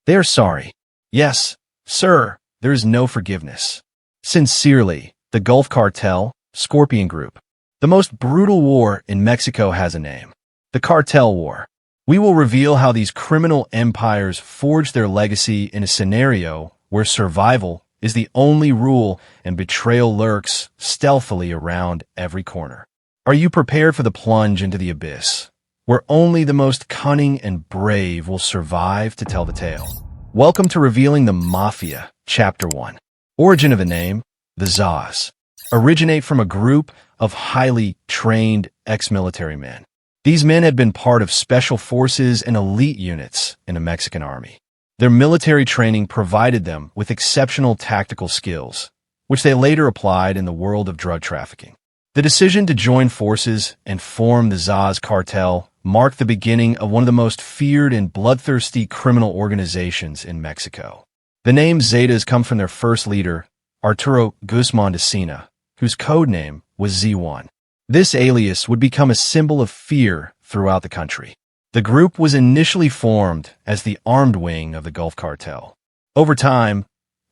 They are sorry. Yes, sir, there is no forgiveness. Sincerely, the Gulf Cartel, Scorpion Group. The most brutal war in Mexico has a name. The Cartel War. We will reveal how these criminal empires forged their legacy in a scenario where survival is the only rule and betrayal lurks stealthily around every corner. Are you prepared for the plunge into the abyss, where only the most cunning and brave will survive to tell the tale? Welcome to Revealing the Mafia, Chapter 1. Origin of the name, the Zetas, originate from a group of highly trained ex-military men. These men had been part of special forces and elite units in the Mexican army. Their military training provided them with exceptional tactical skills, which they later applied in the world of drug trafficking. The decision to join forces and form the Zetas cartel marked the beginning of one of the most feared and bloodthirsty criminal organizations in Mexico. The name Zetas come from their first leader, Arturo Guzman de Sena, whose code name was Z1. This alias would become a symbol of fear throughout the country. The group was initially formed as the armed wing of the Gulf Cartel. Over time,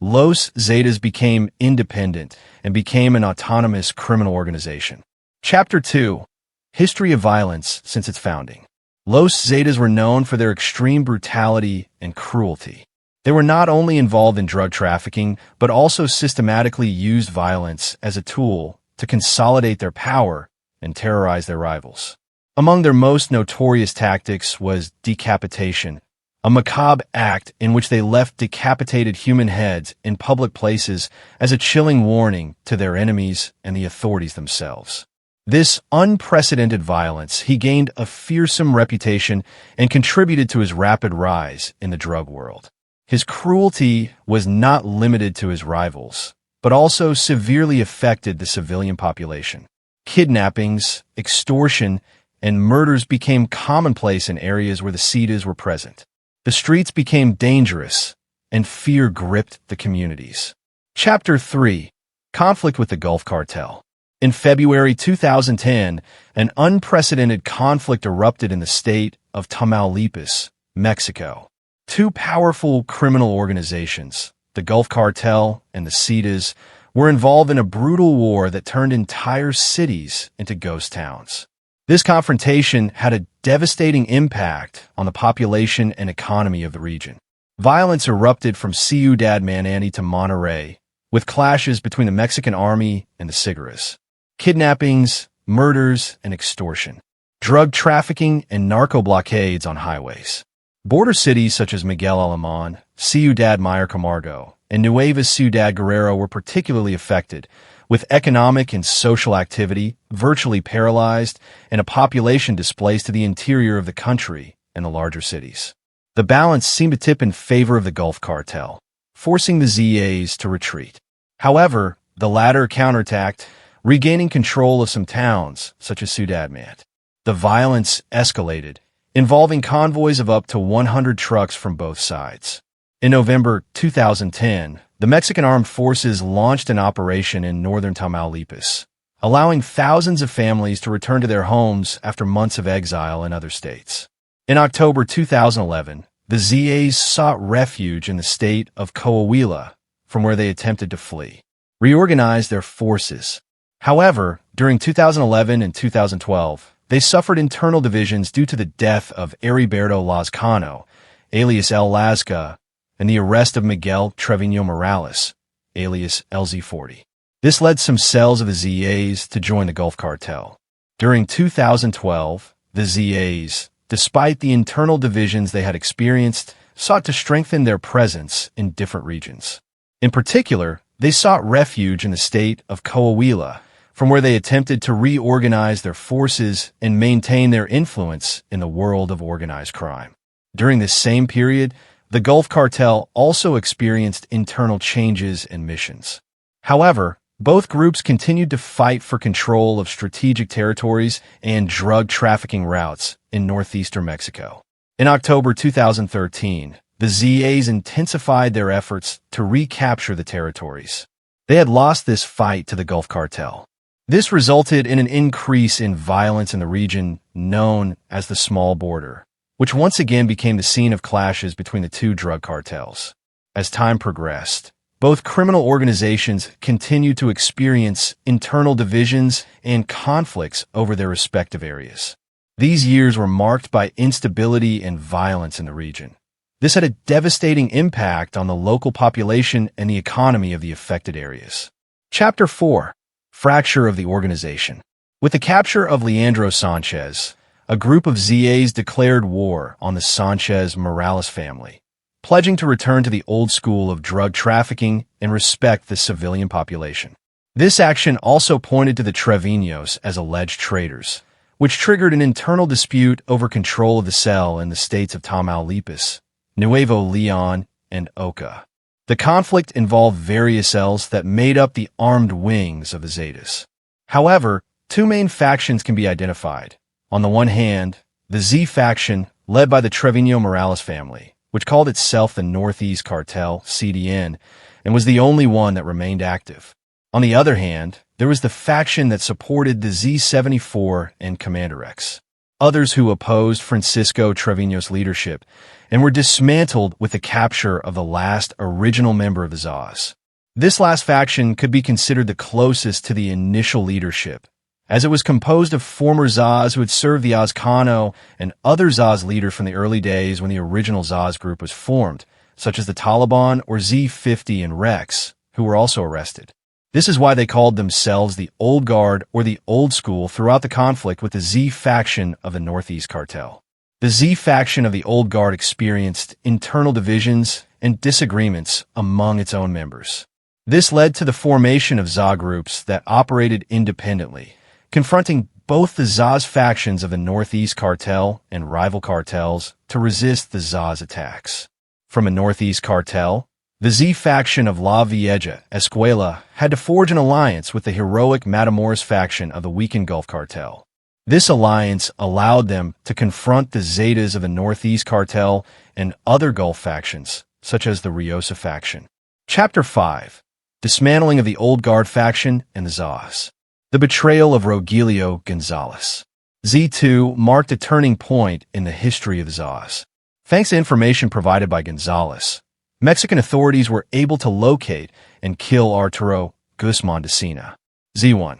Los Zetas became independent and became an autonomous criminal organization. Chapter 2. History of Violence Since its Founding. Los Zetas were known for their extreme brutality and cruelty. They were not only involved in drug trafficking, but also systematically used violence as a tool to consolidate their power and terrorize their rivals. Among their most notorious tactics was decapitation, a macabre act in which they left decapitated human heads in public places as a chilling warning to their enemies and the authorities themselves. This unprecedented violence he gained a fearsome reputation and contributed to his rapid rise in the drug world. His cruelty was not limited to his rivals, but also severely affected the civilian population. Kidnappings, extortion, and murders became commonplace in areas where the Zetas were present. The streets became dangerous, and fear gripped the communities. Chapter 3. Conflict with the Gulf Cartel. In February 2010, an unprecedented conflict erupted in the state of Tamaulipas, Mexico. Two powerful criminal organizations, the Gulf Cartel and the Zetas, were involved in a brutal war that turned entire cities into ghost towns. This confrontation had a devastating impact on the population and economy of the region. Violence erupted from Ciudad Manani to Monterrey, with clashes between the Mexican army and the Zetas. Kidnappings, murders, and extortion. Drug trafficking and narco blockades on highways. Border cities such as Miguel Alemán, Ciudad Mayor Camargo, and Nueva Ciudad Guerrero were particularly affected, with economic and social activity virtually paralyzed and a population displaced to the interior of the country and the larger cities. The balance seemed to tip in favor of the Gulf Cartel, forcing the Zetas to retreat. However, the latter counterattacked, regaining control of some towns, such as Ciudad Mant. The violence escalated, involving convoys of up to 100 trucks from both sides. In November 2010, the Mexican Armed Forces launched an operation in northern Tamaulipas, allowing thousands of families to return to their homes after months of exile in other states. In October 2011, the Zetas sought refuge in the state of Coahuila, from where they attempted to flee, reorganized their forces. However, during 2011 and 2012, they suffered internal divisions due to the death of Heriberto Lazcano, alias El Lazca, and the arrest of Miguel Trevino Morales, alias LZ40. This led some cells of the Zetas to join the Gulf Cartel. During 2012, the Zetas, despite the internal divisions they had experienced, sought to strengthen their presence in different regions. In particular, they sought refuge in the state of Coahuila, from where they attempted to reorganize their forces and maintain their influence in the world of organized crime. During this same period, the Gulf Cartel also experienced internal changes and missions. However, both groups continued to fight for control of strategic territories and drug trafficking routes in northeastern Mexico. In October 2013, the Zetas intensified their efforts to recapture the territories. They had lost this fight to the Gulf Cartel. This resulted in an increase in violence in the region known as the Small Border, which once again became the scene of clashes between the two drug cartels. As time progressed, both criminal organizations continued to experience internal divisions and conflicts over their respective areas. These years were marked by instability and violence in the region. This had a devastating impact on the local population and the economy of the affected areas. Chapter 4. Fracture of the Organization. With the capture of Leandro Sanchez, a group of Zetas declared war on the Sanchez-Morales family, pledging to return to the old school of drug trafficking and respect the civilian population. This action also pointed to the Trevino's as alleged traitors, which triggered an internal dispute over control of the cell in the states of Tamaulipas, Nuevo Leon, and Oca. The conflict involved various cells that made up the armed wings of the Zetas. However, two main factions can be identified. On the one hand, the Z faction, led by the Trevino-Morales family, which called itself the Northeast Cartel, CDN, and was the only one that remained active. On the other hand, there was the faction that supported the Z74 and Commander X, others who opposed Francisco Trevino's leadership and were dismantled with the capture of the last original member of the Zaz. This last faction could be considered the closest to the initial leadership, as it was composed of former Zaz who had served the Azcano and other Zaz leaders from the early days when the original Zaz group was formed, such as the Taliban or Z50 and Rex, who were also arrested. This is why they called themselves the Old Guard or the Old School throughout the conflict with the Z faction of the Northeast Cartel. The Z faction of the Old Guard experienced internal divisions and disagreements among its own members. This led to the formation of Zaz groups that operated independently, confronting both the Zaz factions of the Northeast Cartel and rival cartels to resist the Zaz attacks. From a Northeast Cartel, the Z faction of La Vieja Escuela had to forge an alliance with the heroic Matamoros faction of the weakened Gulf Cartel. This alliance allowed them to confront the Zetas of the Northeast Cartel and other Gulf factions, such as the Riosa faction. Chapter 5. Dismantling of the Old Guard faction and the Zaz. The betrayal of Rogelio Gonzalez. Z2 marked a turning point in the history of the Zaz. Thanks to information provided by Gonzalez, Mexican authorities were able to locate and kill Arturo Guzman de Sena. Z1.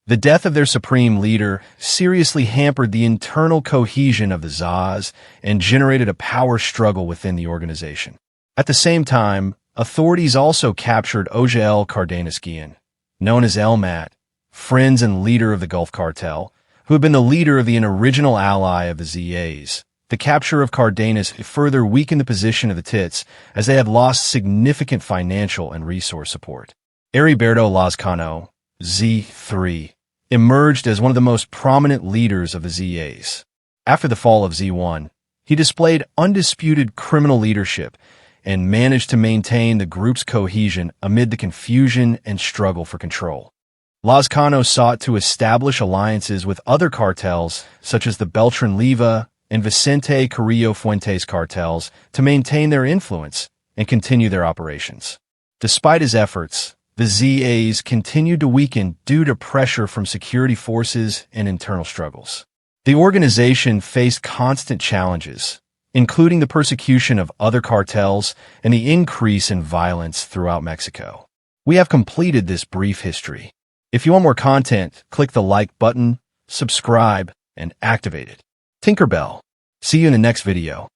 The death of their supreme leader seriously hampered the internal cohesion of the Zaz and generated a power struggle within the organization. At the same time, authorities also captured Ojael Cardenas Guillen, known as El Mat, friends and leader of the Gulf Cartel, who had been the leader of the original ally of the ZAs. The capture of Cardenas further weakened the position of the Tits as they had lost significant financial and resource support. Heriberto Lazcano, Z3, emerged as one of the most prominent leaders of the ZAs. After the fall of Z1, he displayed undisputed criminal leadership and managed to maintain the group's cohesion amid the confusion and struggle for control. Lazcano sought to establish alliances with other cartels such as the Beltran Leyva and Vicente Carrillo Fuentes cartels to maintain their influence and continue their operations. Despite his efforts, the ZAs continued to weaken due to pressure from security forces and internal struggles. The organization faced constant challenges, including the persecution of other cartels and the increase in violence throughout Mexico. We have completed this brief history. If you want more content, click the like button, subscribe, and activate it. Tinkerbell. See you in the next video.